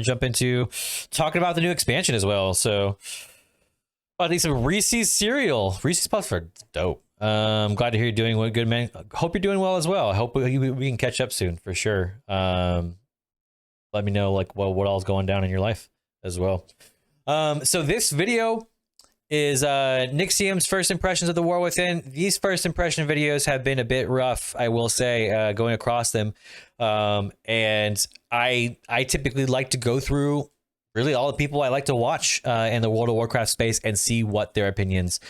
jump into talking about the new expansion as well. So, I think some Reese's cereal. Reese's Puffs are dope. Glad to hear you're doing well, good, man. Hope you're doing well as well. I hope we can catch up soon for sure. Let me know like what all's going down in your life as well. So this video is Nixium's first impressions of the War Within. These first impression videos have been a bit rough, I will say, going across them. And I typically like to go through really all the people I like to watch in the World of Warcraft space and see what their opinions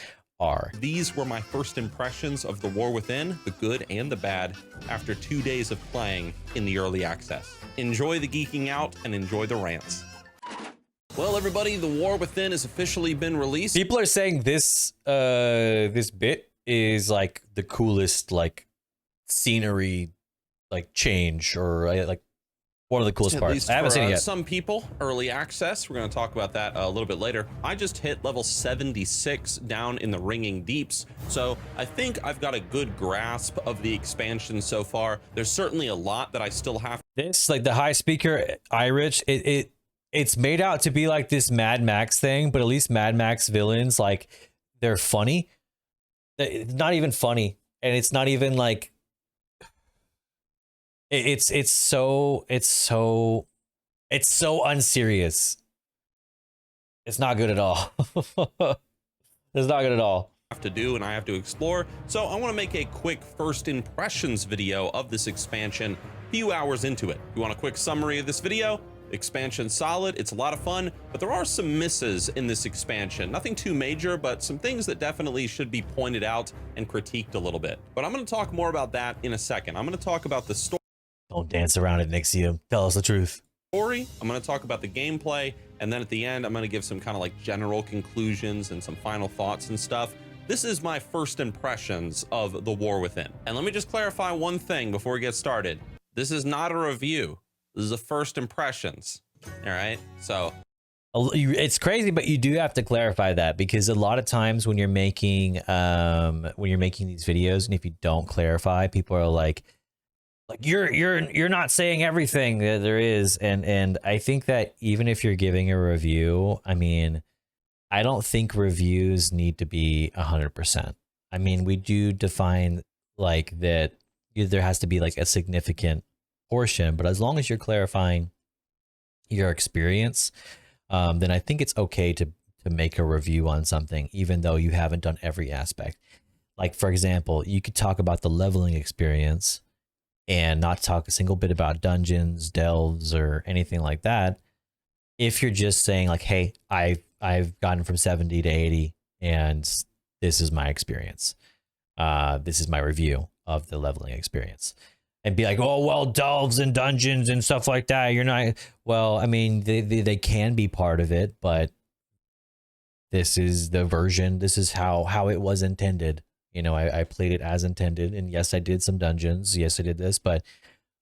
are. These were my first impressions of the War Within, the good and the bad, after 2 days of playing in the early access. Enjoy the geeking out and enjoy the rants. Well, everybody, the War Within has officially been released. People are saying this this bit is like the coolest like scenery like change or like one of the coolest parts. I haven't seen it yet. Some people, early access. We're going to talk about that a little bit later. I just hit level 76 down in the Ringing Deeps, so I think I've got a good grasp of the expansion so far. There's certainly a lot that I still have. This like the high speaker Irish, it's made out to be like this Mad Max thing, but at least Mad Max villains, like, they're funny. It's not even funny, and it's not even like it's so unserious. It's not good at all. It's not good at all. Have to do and I have to explore, so I want to make a quick first impressions video of this expansion a few hours into it. You want a quick summary of this video? Expansion solid, it's a lot of fun, but there are some misses in this expansion. Nothing too major, but some things that definitely should be pointed out and critiqued a little bit. But I'm going to talk more about that in a second. I'm going to talk about the story. Don't dance around it, Nixium. Tell us the truth. I'm going to talk about the gameplay, and then at the end I'm going to give some kind of like general conclusions and some final thoughts and stuff. This is my first impressions of the War Within. And let me just clarify one thing before we get started. This is not a review. This is a first impressions. All right, so it's crazy, but you do have to clarify that, because a lot of times when you're making these videos, and if you don't clarify, people are like you're not saying everything that there is, and I think that even if you're giving a review, I mean, I don't think reviews need to be 100%. I mean, we do define like that there has to be like a significant portion, but as long as you're clarifying your experience, then I think it's okay to make a review on something, even though you haven't done every aspect. Like, for example, you could talk about the leveling experience and not talk a single bit about dungeons, delves, or anything like that. If you're just saying like, hey, I've gotten from 70 to 80 and this is my experience. This is my review of the leveling experience. And be like, oh, well, delves and dungeons and stuff like that, you're not, well, I mean, they can be part of it, but this is the version, this is how it was intended. You know, I played it as intended, and yes, I did some dungeons, yes, I did this, but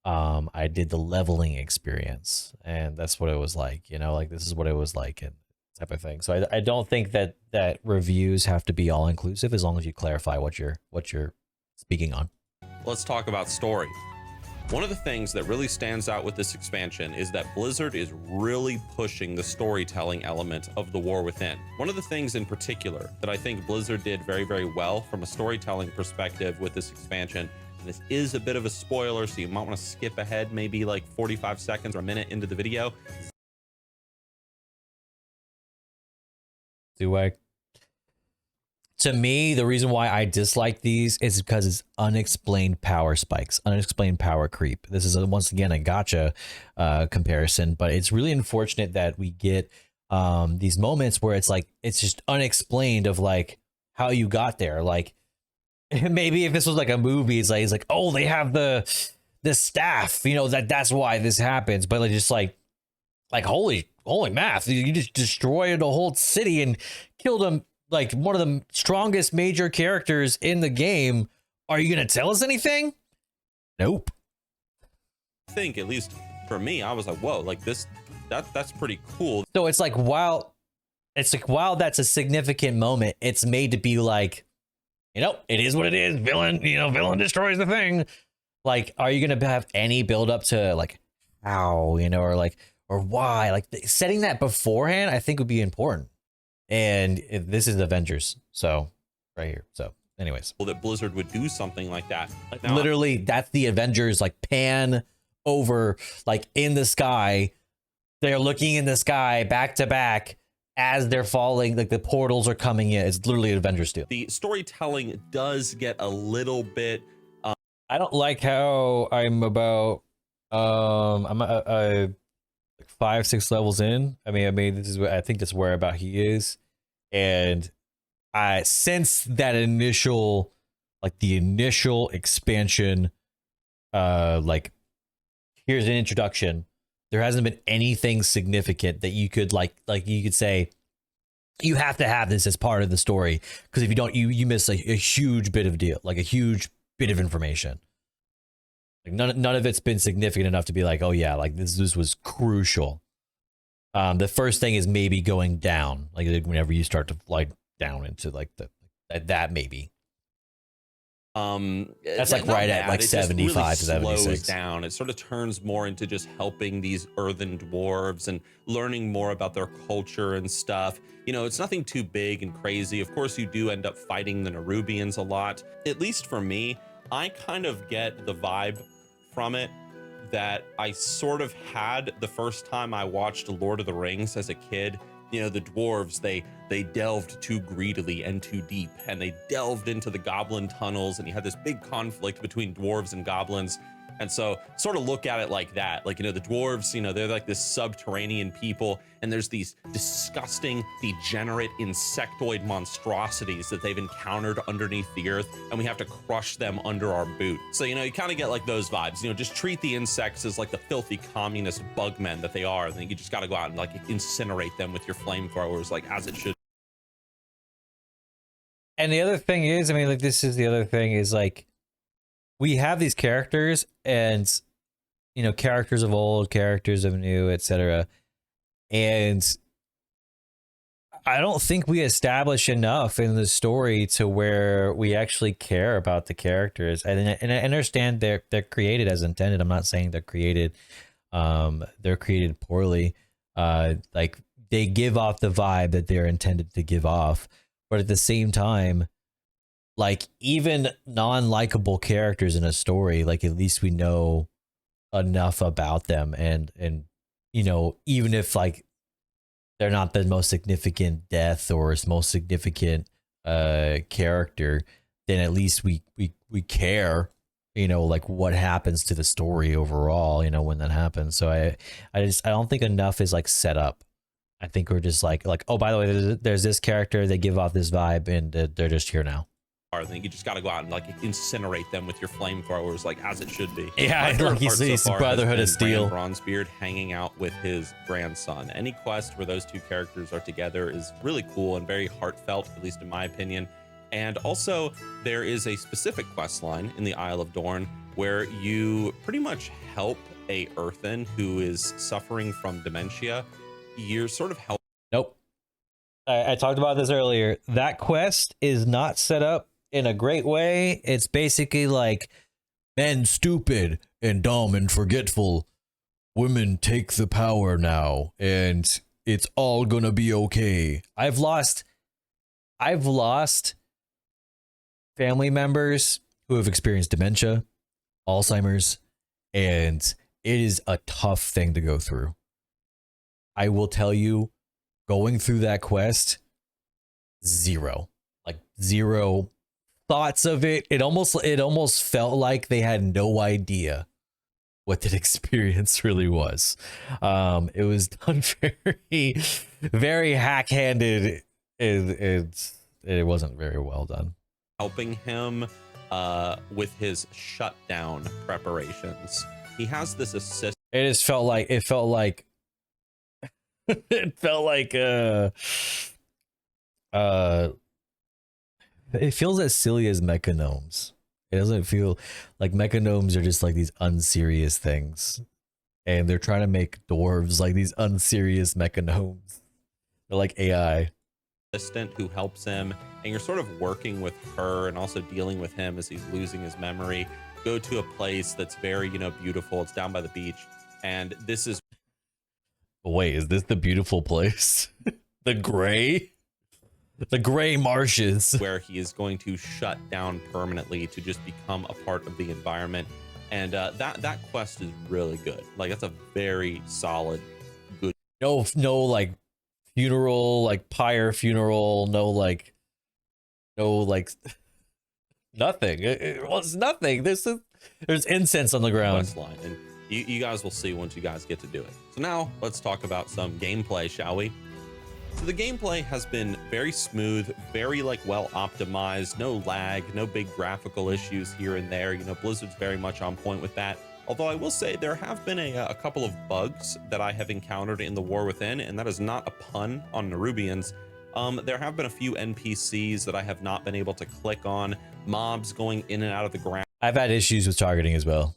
I did the leveling experience, and that's what it was like, you know, like, this is what it was like, and type of thing. So I don't think that reviews have to be all inclusive, as long as you clarify what you're speaking on. Let's talk about story. One of the things that really stands out with this expansion is that Blizzard is really pushing the storytelling element of the War Within. One of the things in particular that I think Blizzard did very, very well from a storytelling perspective with this expansion, and this is a bit of a spoiler, so you might want to skip ahead maybe like 45 seconds or a minute into the video. To me, the reason why I dislike these is because it's unexplained power spikes, unexplained power creep. This is once again a gotcha comparison, but it's really unfortunate that we get these moments where it's like it's just unexplained of like how you got there. Like, maybe if this was like a movie, it's like oh, they have the staff, you know, that's why this happens. But like, just like holy math, you just destroyed a whole city and killed them. Like, one of the strongest major characters in the game. Are you going to tell us anything? Nope. I think, at least for me, I was like, whoa, like that's pretty cool. So it's like, while that's a significant moment, it's made to be like, you know, it is what it is. Villain destroys the thing. Like, are you going to have any build up to like how, you know, or or why. Like setting that beforehand, I think would be important. And this is Avengers, so right here. So, anyways, that Blizzard would do something like that. Now, literally, that's the Avengers, like pan over, like in the sky. They're looking in the sky back to back as they're falling, like the portals are coming in. It's literally an Avengers deal. the storytelling does get a little bit. I don't like how I'm about like 5-6 levels in. I mean this is what I think that's where about he is. And I since that initial, like the initial expansion, like here's an introduction, there hasn't been anything significant that you could like you could say you have to have this as part of the story, because if you don't, you miss a huge bit of deal, like a huge bit of information. Like none of it's been significant enough to be like, oh yeah, like this was crucial. The first thing is maybe going down, like whenever you start to like down into like that maybe. That's like right at like 75 to 76. Slows down. It sort of turns more into just helping these earthen dwarves and learning more about their culture and stuff. You know, it's nothing too big and crazy. Of course, you do end up fighting the Nerubians a lot. At least for me, I kind of get the vibe from it that I sort of had the first time I watched Lord of the Rings as a kid. You know, the dwarves, they delved too greedily and too deep, and they delved into the goblin tunnels, and you had this big conflict between dwarves and goblins. And so sort of look at it like that. Like, you know, the dwarves, you know, they're like this subterranean people, and there's these disgusting, degenerate insectoid monstrosities that they've encountered underneath the earth, and we have to crush them under our boot. So, you know, you kind of get like those vibes. You know, just treat the insects as like the filthy communist bugmen that they are. And then you just got to go out and like incinerate them with your flamethrowers, like as it should. And the other thing is, I mean, like this is the other thing is like, we have these characters, and you know, characters of old, characters of new, etc. And I don't think we establish enough in the story to where we actually care about the characters. And I understand they're created as intended. I'm not saying they're created poorly. Like they give off the vibe that they're intended to give off, but at the same time, like even non-likable characters in a story, like at least we know enough about them, and you know, even if like they're not the most significant death or most significant character, then at least we care, you know, like what happens to the story overall, you know, when that happens. So I don't think enough is like set up. I think we're just like, oh, by the way, there's this character, they give off this vibe, and they're just here now. I think you just got to go out and like incinerate them with your flamethrowers, like as it should be. Yeah, like he's Brotherhood of Steel. Bronzebeard hanging out with his grandson. Any quest where those two characters are together is really cool and very heartfelt, at least in my opinion. And also, there is a specific quest line in the Isle of Dorne where you pretty much help a earthen who is suffering from dementia. You're sort of helping. Nope. I talked about this earlier. That quest is not set up in a great way. It's basically like, men stupid and dumb and forgetful, women take the power now, and it's all gonna be okay. I've lost family members who have experienced dementia, Alzheimer's, and it is a tough thing to go through. I will tell you, going through that quest, zero thoughts of it. It almost felt like they had no idea what that experience really was. It was done very hack-handed. It wasn't very well done. Helping him with his shutdown preparations. He has this assist. It just felt like it felt like it feels as silly as mechanomes. It doesn't feel like mechanomes are just like these unserious things, and they're trying to make dwarves like these unserious mechanomes. They're like AI. Assistant who helps him, and you're sort of working with her and also dealing with him as he's losing his memory. Go to a place that's very, you know, beautiful. It's down by the beach, and this is Wait, is this the beautiful place? The gray marshes. where he is going to shut down permanently to just become a part of the environment. And that quest is really good. Like, that's a very solid, good. No, like funeral, like pyre funeral. No, like nothing. Well, it's nothing. There's incense on the ground. Quest line, and you guys will see once you guys get to do it. So now let's talk about some gameplay, shall we? So the gameplay has been very smooth, very like well optimized, no lag, no big graphical issues here and there. You know, Blizzard's very much on point with that. Although I will say there have been a couple of bugs that I have encountered in the War Within, and that is not a pun on Nerubians. There have been a few NPCs that I have not been able to click on, mobs going in and out of the ground. I've had issues with targeting as well.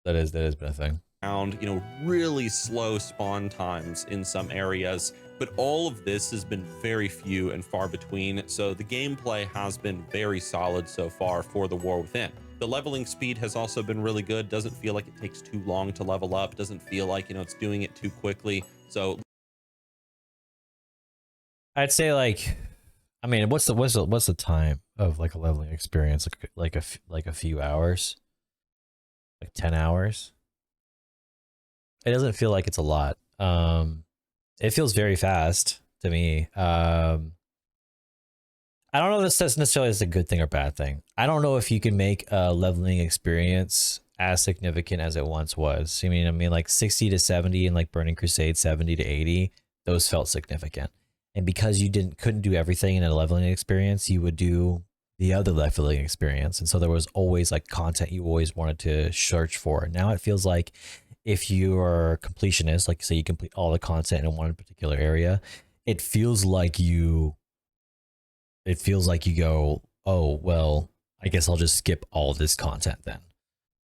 That has been a thing. You know, really slow spawn times in some areas, but all of this has been very few and far between. So the gameplay has been very solid so far for the War Within. The leveling speed has also been really good. Doesn't feel like it takes too long to level up. Doesn't feel like, you know, it's doing it too quickly. So I'd say like, I mean, what's the time of like a leveling experience? Like a few hours, like 10 hours. It doesn't feel like it's a lot. It feels very fast to me. I don't know if this necessarily is a good thing or bad thing. I don't know if you can make a leveling experience as significant as it once was. I mean, like 60 to 70 and like Burning Crusade 70 to 80, those felt significant. And because you couldn't do everything in a leveling experience, you would do the other leveling experience. And so there was always like content you always wanted to search for. Now it feels like if you are a completionist, like say you complete all the content in one particular area, it feels like you go, oh, well, I guess I'll just skip all this content then.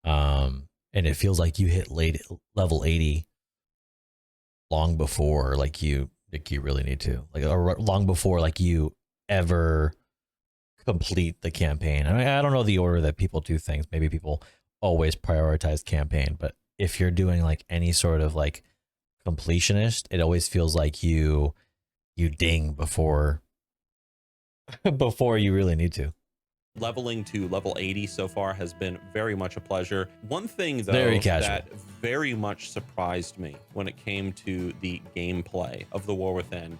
And it feels like you hit level 80 long before like you really need to, like, or long before like you ever complete the campaign. I mean, I don't know the order that people do things. Maybe people always prioritize campaign, but if you're doing like any sort of like completionist, it always feels like you ding before you really need to. Leveling to level 80 so far has been very much a pleasure. One thing though that very much surprised me when it came to the gameplay of the War Within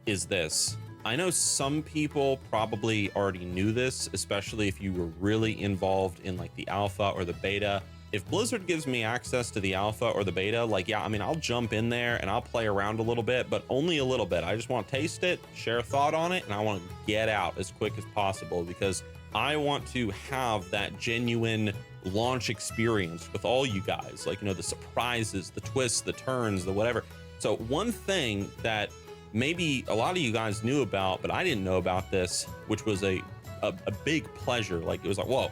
is this. I know some people probably already knew this, especially if you were really involved in like the alpha or the beta. If Blizzard gives me access to the alpha or the beta, like, yeah, I mean, I'll jump in there and I'll play around a little bit, but only a little bit. I just want to taste it, share a thought on it, and I want to get out as quick as possible because I want to have that genuine launch experience with all you guys, like, you know, the surprises, the twists, the turns, the whatever. So one thing that maybe a lot of you guys knew about, but I didn't know about this, which was a big pleasure. Like, it was like, whoa,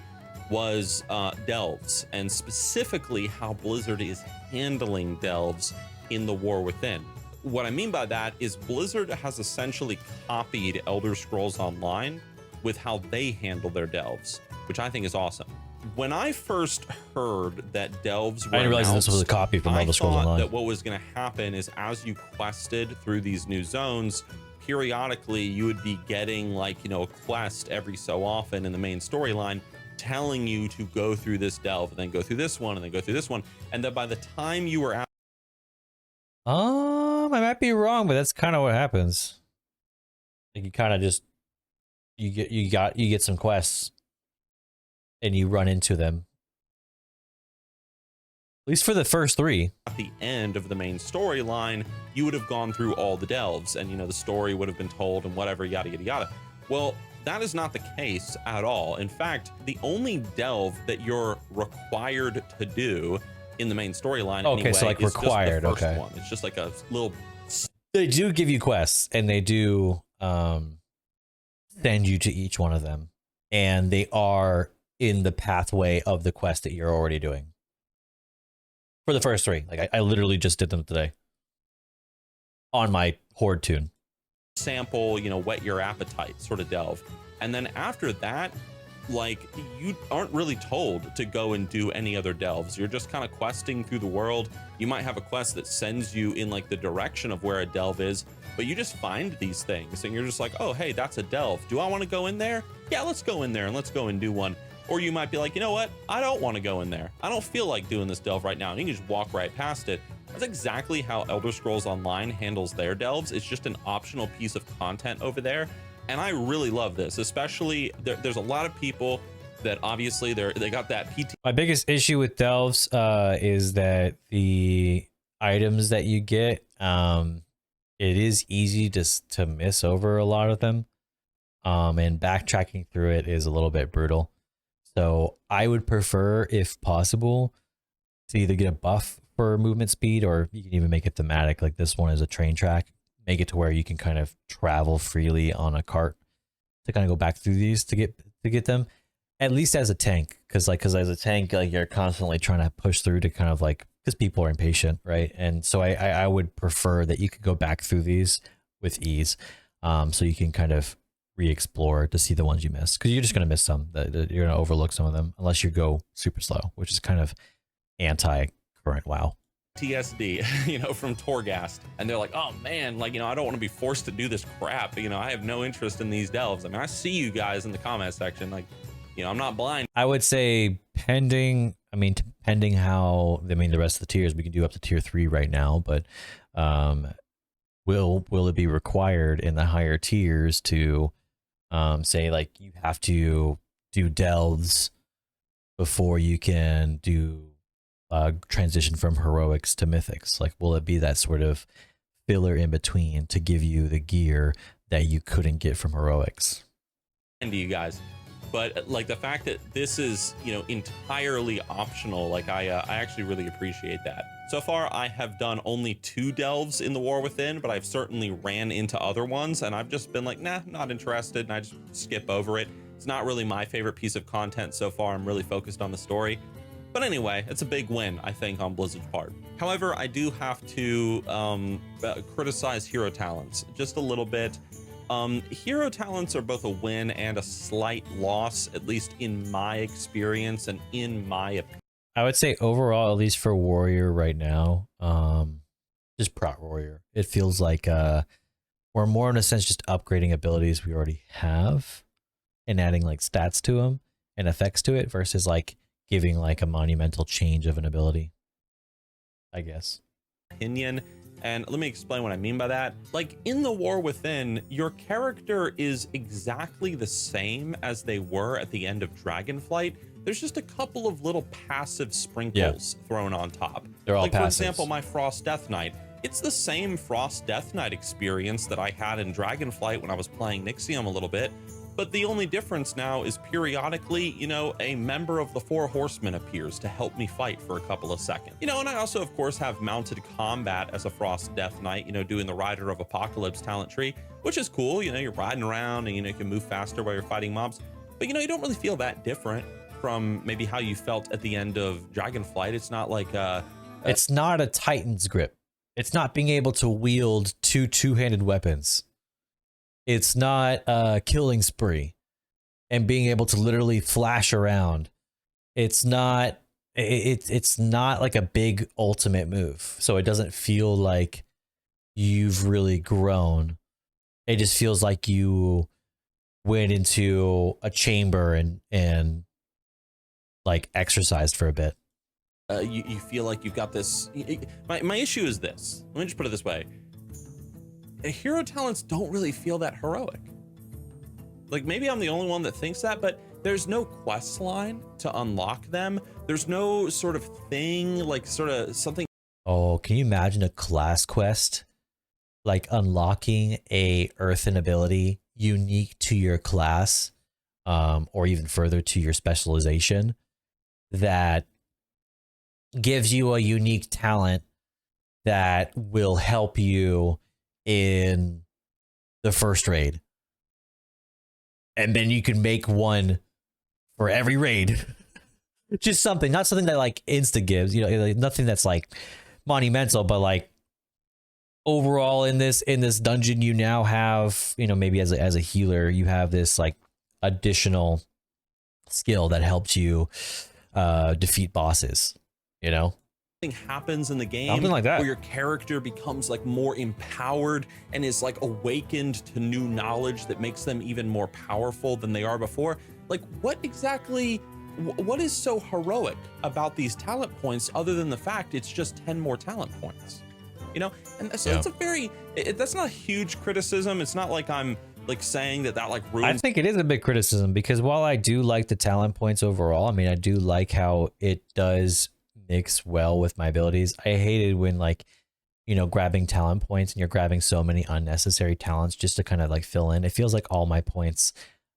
was delves, and specifically how Blizzard is handling delves in the War Within. What I mean by that is Blizzard has essentially copied Elder Scrolls Online with how they handle their delves, which I think is awesome. When I first heard that delves were I didn't realize this was a copy from Elder Scrolls Online. That what was going to happen is as you quested through these new zones, periodically you would be getting like, you know, a quest every so often in the main storyline telling you to go through this delve and then go through this one and then go through this one, and that by the time you were out, I might be wrong, but that's kind of what happens. Like, you kind of just you get some quests and you run into them, at least for the first 3. At the end of the main storyline, you would have gone through all the delves and, you know, the story would have been told and whatever, yada yada yada. Well, that is not the case at all. In fact, the only delve that you're required to do in the main storyline, okay, so like required, just the first okay, one. It's just like a little. They do give you quests, and they do send you to each one of them, and they are in the pathway of the quest that you're already doing. For the first 3, like I literally just did them today on my Horde tune. Sample, you know, whet your appetite sort of delve. And then after that, like you aren't really told to go and do any other delves. You're just kind of questing through the world. You might have a quest that sends you in like the direction of where a delve is, but you just find these things and you're just like, oh, hey, that's a delve. Do I want to go in there? Yeah, let's go in there and let's go and do one. Or you might be like, you know what? I don't want to go in there. I don't feel like doing this delve right now. And you can just walk right past it. That's exactly how Elder Scrolls Online handles their delves. It's just an optional piece of content over there. And I really love this, especially there's a lot of people that obviously they got that PT. My biggest issue with delves is that the items that you get, it is easy to miss over a lot of them. And backtracking through it is a little bit brutal. So I would prefer, if possible, to either get a buff for movement speed, or you can even make it thematic. Like this one is a train track. Make it to where you can kind of travel freely on a cart to kind of go back through these to get them, at least as a tank. Because as a tank, like you're constantly trying to push through to kind of like, because people are impatient, right? And so I would prefer that you could go back through these with ease, so you can kind of re-explore to see the ones you missed, because you're just going to miss some. You're going to overlook some of them unless you go super slow, which is kind of anti-current WoW. TSD, from Torghast, and they're like, oh man, like, I don't want to be forced to do this crap. I have no interest in these delves. I mean, I see you guys in the comment section, like, I'm not blind. I would say pending how, the rest of the tiers, we can do up to tier 3 right now, but will it be required in the higher tiers to say like you have to do delves before you can do transition from heroics to mythics? Like, will it be that sort of filler in between to give you the gear that you couldn't get from heroics? And to you guys, but like the fact that this is entirely optional, like I actually really appreciate that. So far I have done only 2 delves in the War Within, but I've certainly ran into other ones and I've just been like, nah, not interested, and I just skip over it. It's not really my favorite piece of content so far. I'm really focused on the story. But anyway, it's a big win, I think, on Blizzard's part. However, I do have to criticize hero talents just a little bit. Hero talents are both a win and a slight loss, at least in my experience and in my opinion. I would say overall, at least for warrior right now, just prot warrior, it feels like we're more in a sense just upgrading abilities we already have and adding like stats to them and effects to it versus like giving like a monumental change of an ability, I guess. Opinion. And let me explain what I mean by that. Like in the War Within, your character is exactly the same as they were at the end of Dragonflight. There's just a couple of little passive sprinkles thrown on top. They're all like, passives. For example, my Frost Death Knight. It's the same Frost Death Knight experience that I had in Dragonflight when I was playing Nixium a little bit. But the only difference now is periodically, a member of the 4 Horsemen appears to help me fight for a couple of seconds. And I also, of course, have mounted combat as a Frost Death Knight, doing the Rider of Apocalypse talent tree, which is cool. You're riding around and, you can move faster while you're fighting mobs. But, you don't really feel that different from maybe how you felt at the end of Dragonflight. It's not like it's not a Titan's grip. It's not being able to wield 2 two-handed weapons. It's not a killing spree and being able to literally flash around. It's not like a big ultimate move. So it doesn't feel like you've really grown. It just feels like you went into a chamber and like exercised for a bit. You feel like you've got this. My issue is this. Let me just put it this way. Hero talents don't really feel that heroic. Like maybe I'm the only one that thinks that, but there's no quest line to unlock them. There's no sort of thing, like sort of something. Oh, can you imagine a class quest? Like unlocking a earthen ability unique to your class, or even further to your specialization, that gives you a unique talent that will help you in the first raid, and then you can make one for every raid. Just something, not something that like insta gives, like nothing that's like monumental, but like overall in this dungeon you now have, maybe as a healer you have this like additional skill that helped you defeat bosses, you know? Happens in the game, something like that, where your character becomes like more empowered and is like awakened to new knowledge that makes them even more powerful than they are before. Like, what exactly, what is so heroic about these talent points other than the fact it's just 10 more talent points, you know? And so it's a very, that's not a huge criticism. It's not like I'm like saying that like ruins. I think it is a big criticism, because while I do like the talent points overall, I mean, I do like how it does mix well with my abilities. I hated when, like, you know, grabbing talent points and you're grabbing so many unnecessary talents just to kind of like fill in. It feels like all my points,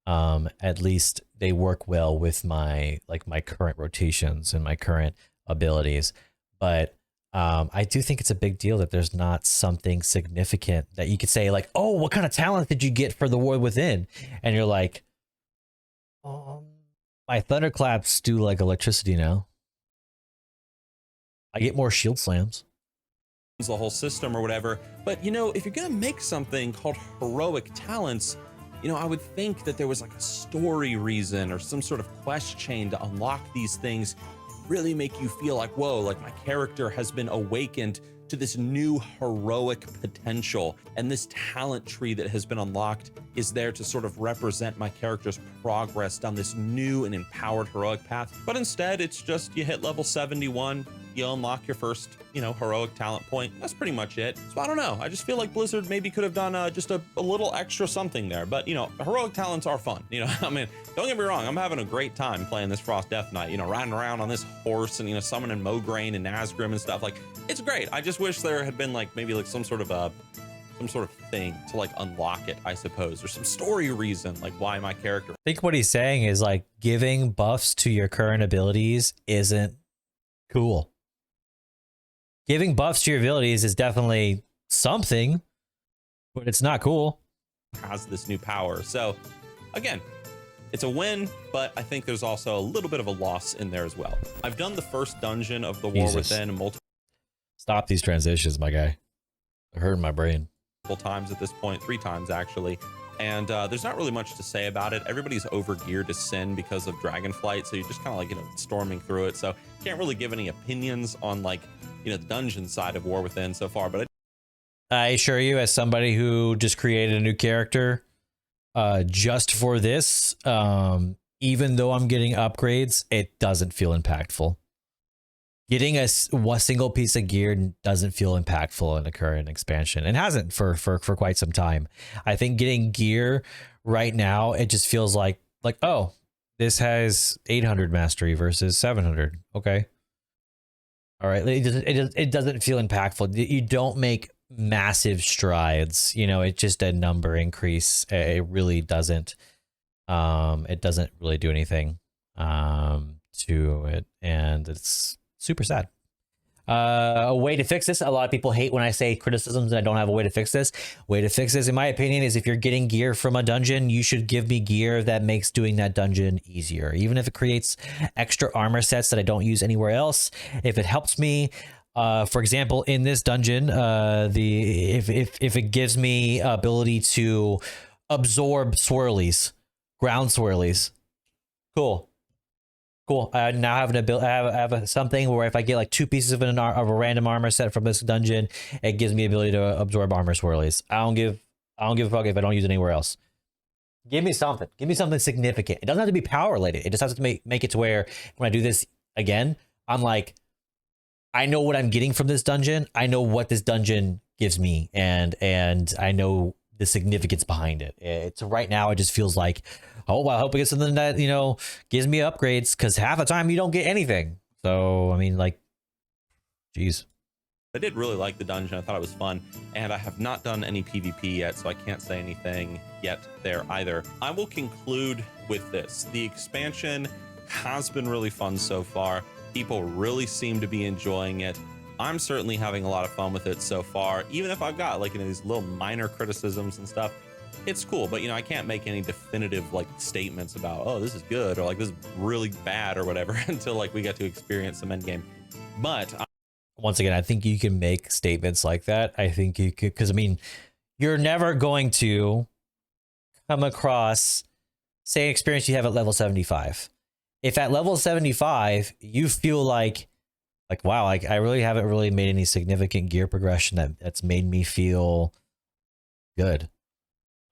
at least they work well with my, like, my current rotations and my current abilities. But I do think it's a big deal that there's not something significant that you could say like, oh, what kind of talent did you get for the War Within? And you're like, my thunderclaps do like electricity now. I get more shield slams. The whole system or whatever. But, you know, if you're going to make something called heroic talents, you know, I would think that there was like a story reason or some sort of quest chain to unlock these things, really make you feel like, whoa, like my character has been awakened to this new heroic potential. And this talent tree that has been unlocked is there to sort of represent my character's progress down this new and empowered heroic path. But instead, it's just you hit level 71, you unlock your first, you know, heroic talent point. That's pretty much it. So I don't know. I just feel like Blizzard maybe could have done just a little extra something there. But, you know, heroic talents are fun. You know, I mean, don't get me wrong. I'm having a great time playing this Frost Death Knight, you know, riding around on this horse and, you know, summoning Mograine and Nazgrim and stuff. Like, it's great. I just wish there had been like maybe like some sort of thing to like unlock it, I suppose, or some story reason, like why my character. I think what he's saying is like giving buffs to your current abilities isn't cool. Giving buffs to your abilities is definitely something, but it's not cool. Has this new power. So again, it's a win, but I think there's also a little bit of a loss in there as well. I've done the first dungeon of the War Within multiple. Stop these transitions, my guy. They're hurting my brain. Times at this point, 3 times actually. And there's not really much to say about it. Everybody's over geared to Sin because of Dragonflight, so you're just kind of like, you know, storming through it. So can't really give any opinions on like, you know, the dungeon side of War Within so far. But I assure you, as somebody who just created a new character just for this, even though I'm getting upgrades, it doesn't feel impactful. Getting a single piece of gear doesn't feel impactful in the current expansion, and hasn't for quite some time. I think getting gear right now, it just feels like oh, this has 800 mastery versus 700. Okay, all right. It doesn't feel impactful. You don't make massive strides. You know, it's just a number increase. It really doesn't. It doesn't really do anything to it, and it's super sad. A way to fix this. A lot of people hate when I say criticisms and I don't have a way to fix this. Way to fix this, in my opinion, is if you're getting gear from a dungeon, you should give me gear that makes doing that dungeon easier. Even if it creates extra armor sets that I don't use anywhere else. If it helps me, for example, in this dungeon, if it gives me ability to absorb swirlies, ground swirlies, cool. Cool. I now have an ability. I have something where if I get like 2 pieces of a random armor set from this dungeon, it gives me the ability to absorb armor swirlies. I don't give a fuck if I don't use it anywhere else. Give me something. Give me something significant. It doesn't have to be power related. It just has to make it to where when I do this again, I'm like, I know what I'm getting from this dungeon. I know what this dungeon gives me, and I know the significance behind it. It's right now. It just feels like, oh, well, I hope I get something that, you know, gives me upgrades, because half the time you don't get anything. So, I mean, like, geez. I did really like the dungeon. I thought it was fun, and I have not done any PvP yet, so I can't say anything yet there either. I will conclude with this. The expansion has been really fun so far. People really seem to be enjoying it. I'm certainly having a lot of fun with it so far, even if I've got like, you know, these little minor criticisms and stuff. It's cool, but, you know, I can't make any definitive like statements about, oh, this is good or like this is really bad or whatever until like we get to experience some endgame. But once again, I think you can make statements like that. I think you could, because I mean, you're never going to come across, say, an experience you have at level 75. if at level 75 you feel like wow, like I really haven't really made any significant gear progression that's made me feel good.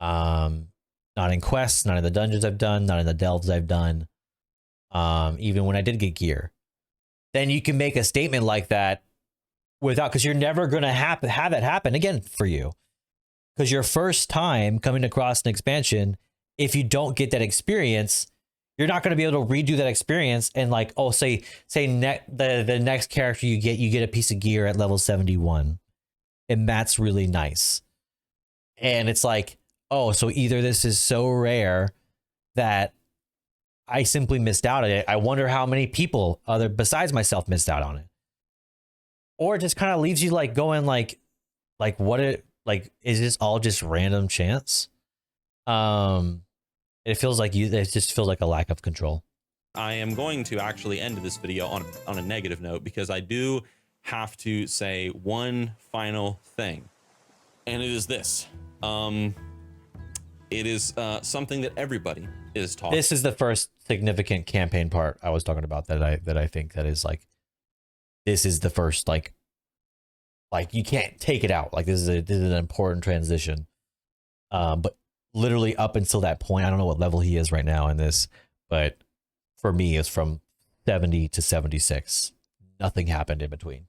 Not in quests, not in the dungeons I've done, not in the delves I've done. Even when I did get gear, then you can make a statement like that without, because you're never gonna have it happen again for you. Because your first time coming across an expansion, if you don't get that experience, you're not going to be able to redo that experience and like, oh, say the next character you get a piece of gear at level 71, and that's really nice. And it's like, oh, so either this is so rare that I simply missed out on it. I wonder how many people other besides myself missed out on it. Or it just kind of leaves you like going like what it like, is this all just random chance? It feels like it just feels like a lack of control. I am going to actually end this video on a negative note, because I do have to say one final thing, and it is this. It is something that everybody is talking. This is the first significant campaign part I was talking about that I think that is like, this is the first like you can't take it out. Like this is an important transition. But literally up until that point, I don't know what level he is right now in this, but for me, it's from 70 to 76. Nothing happened in between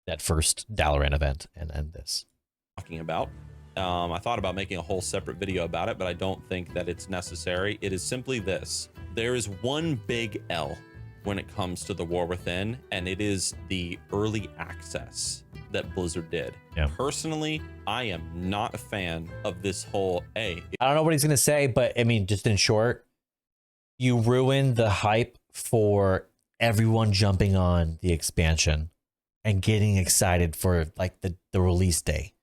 that first Dalaran event and this. Talking about. I thought about making a whole separate video about it, but I don't think that it's necessary. It is simply this. There is one big L when it comes to the War Within, and it is the early access that Blizzard did. Yeah. Personally, I am not a fan of this whole I don't know what he's going to say, but I mean, just in short, you ruined the hype for everyone jumping on the expansion and getting excited for like the release day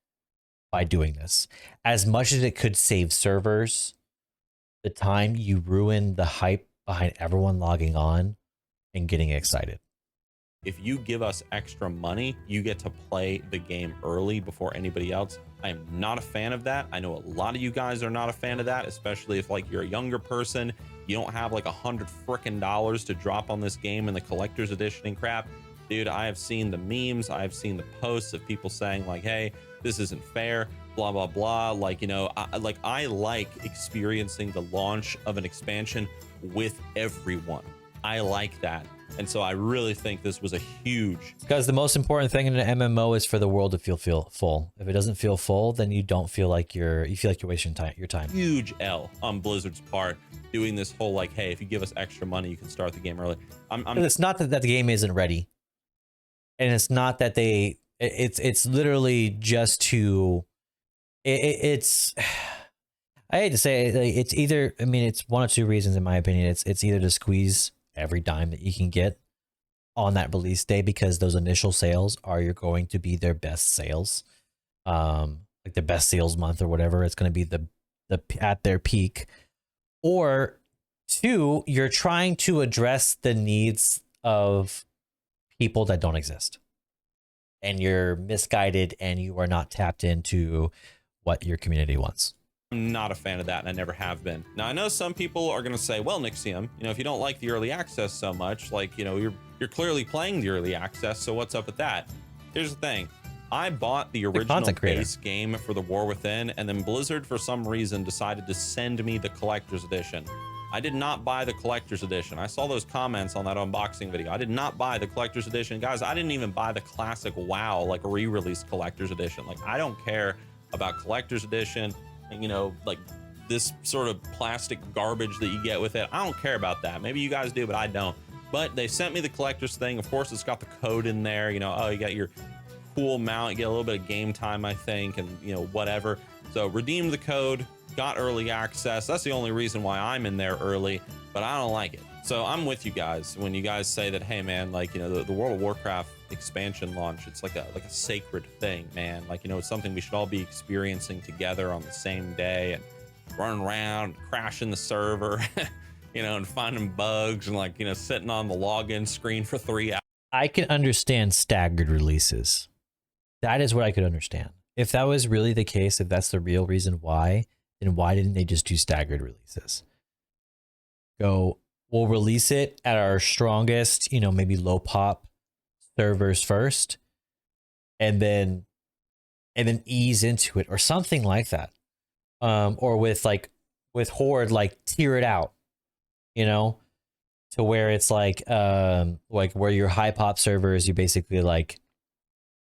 by doing this. As much as it could save servers, the time you ruined the hype behind everyone logging on and getting excited. If you give us extra money, you get to play the game early before anybody else. I am not a fan of that. I know a lot of you guys are not a fan of that, especially if like you're a younger person, you don't have like $100 frickin' to drop on this game in the collector's edition and crap. Dude, I have seen the memes, I've seen the posts of people saying like, hey, this isn't fair, blah, blah, blah. Like, you know, I like experiencing the launch of an expansion with everyone. I like that. And so I really think this was a huge, because the most important thing in an MMO is for the world to feel full. If it doesn't feel full, then you don't feel like you feel like you're wasting your time. Huge L on Blizzard's part doing this whole like, hey, if you give us extra money, you can start the game early. It's not that the game isn't ready, and it's not that it's literally just to it's I hate to say it, it's either, I mean, it's one of two reasons in my opinion. It's either to squeeze every dime that you can get on that release day, because those initial sales are going to be their best sales, like the best sales month or whatever. It's going to be the at their peak. Or two, you're trying to address the needs of people that don't exist, and you're misguided and you are not tapped into what your community wants. I'm not a fan of that, and I never have been. Now, I know some people are going to say, well, Nixium, you know, if you don't like the early access so much, like, you know, you're clearly playing the early access, so what's up with that? Here's the thing. I bought the original base game for the War Within, and then Blizzard, for some reason, decided to send me the collector's edition. I did not buy the collector's edition. I saw those comments on that unboxing video. I did not buy the collector's edition. Guys, I didn't even buy the classic WoW, like, re-release collector's edition. Like, I don't care about collector's edition. You know, like this sort of plastic garbage that you get with it. I don't care about that. Maybe you guys do, but I don't. But they sent me the collector's thing. Of course, it's got the code in there. You know, oh, you got your cool mount. You get a little bit of game time, I think, and, you know, whatever. So redeemed the code, got early access. That's the only reason why I'm in there early, but I don't like it. So I'm with you guys when you guys say that, hey, man, like, you know, the World of Warcraft expansion launch, it's like a sacred thing, man. Like, you know, it's something we should all be experiencing together on the same day and running around, crashing the server, you know, and finding bugs and, like, you know, sitting on the login screen for 3 hours. I can understand staggered releases. That is what I could understand. If that was really the case, if that's the real reason why, then why didn't they just do staggered releases? Go we'll release it at our strongest, you know, maybe low pop servers first, and then ease into it or something like that. Or with Horde, like tier it out, you know, to where it's like where your high pop servers, you basically like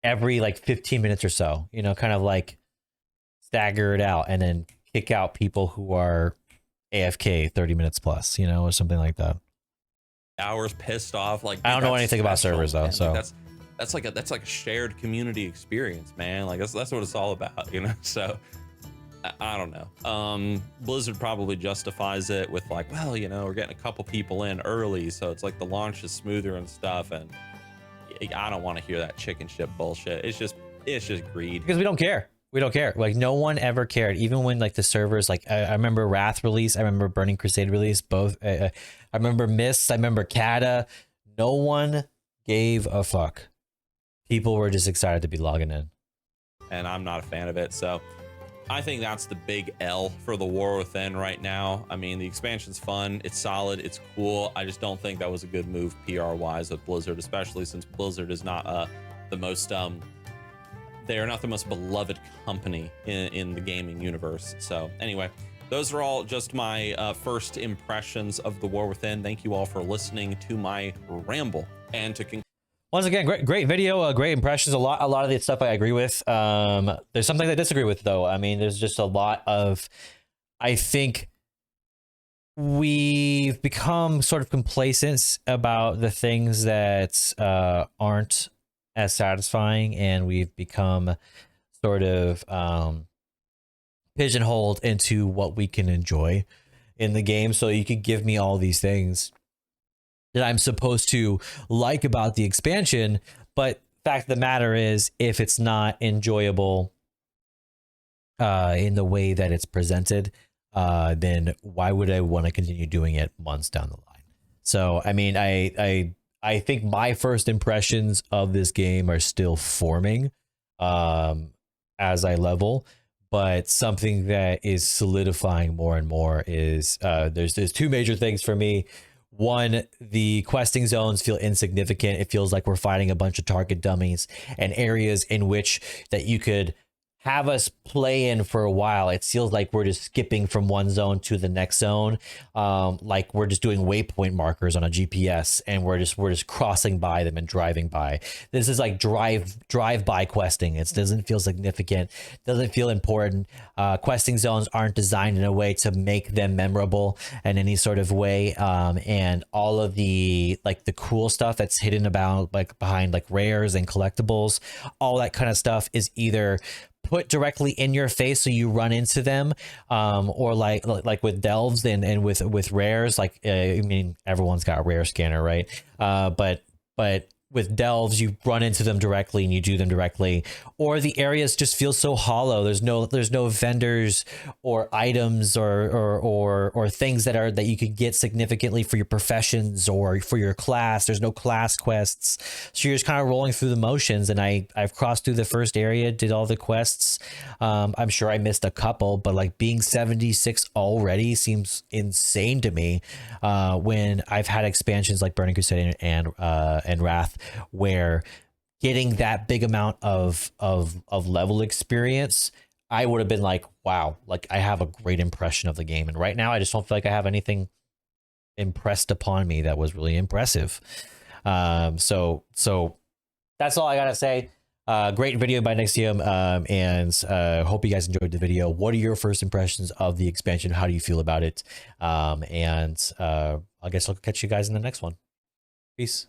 every like 15 minutes or so, you know, kind of like stagger it out and then kick out people who are AFK 30 minutes plus, you know, or something like that. Hours pissed off. Like, I don't know anything about servers though, man. so Like, that's like a shared community experience, man. Like that's what it's all about, you know. So I don't know. Blizzard probably justifies it with like, well, you know, we're getting a couple people in early, so it's like the launch is smoother and stuff. And I don't want to hear that chicken shit bullshit. It's just greed. Because we don't care. We don't care. Like no one ever cared. Even when like the servers, like I remember Wrath release, I remember Burning Crusade release, both. I remember Mists, I remember Kata. No one gave a fuck. People were just excited to be logging in. And I'm not a fan of it. So I think that's the big L for the War Within right now. I mean, the expansion's fun, it's solid, it's cool. I just don't think that was a good move PR wise with Blizzard, especially since Blizzard is not the most they are not the most beloved company in the gaming universe. So anyway, those are all just my first impressions of the War Within. Thank you all for listening to my ramble. And to once again, great video, great impressions. A lot of the stuff I agree with. There's something I disagree with though. I mean, there's just a lot of, I think we've become sort of complacent about the things that aren't as satisfying, and we've become sort of pigeonholed into what we can enjoy in the game. So you could give me all these things that I'm supposed to like about the expansion, but fact of the matter is, if it's not enjoyable in the way that it's presented, then why would I want to continue doing it months down the line? So I mean, I think my first impressions of this game are still forming as I level, but something that is solidifying more and more is there's two major things for me. One, the questing zones feel insignificant. It feels like we're fighting a bunch of target dummies, and areas in which that you could have us play in for a while. It feels like we're just skipping from one zone to the next zone. Like we're just doing waypoint markers on a GPS, and we're just crossing by them and driving by. This is like drive-by questing. It doesn't feel significant, doesn't feel important. Questing zones aren't designed in a way to make them memorable in any sort of way. And all of the like the cool stuff that's hidden about like behind like rares and collectibles, all that kind of stuff is either put directly in your face so you run into them, or like with delves and with rares, like I mean everyone's got a rare scanner, right? But with delves you run into them directly and you do them directly, or the areas just feel so hollow. There's no vendors or items or things that you could get significantly for your professions or for your class. There's no class quests, so you're just kind of rolling through the motions. And I've crossed through the first area, did all the quests. I'm sure I missed a couple, but like being 76 already seems insane to me when I've had expansions like Burning Crusade and Wrath, where getting that big amount of level experience, I would have been like, wow, like I have a great impression of the game. And right now I just don't feel like I have anything impressed upon me that was really impressive. So that's all I gotta say. Great video by Nexium, and hope you guys enjoyed the video. What are your first impressions of the expansion? How do you feel about it? I guess I'll catch you guys in the next one. Peace.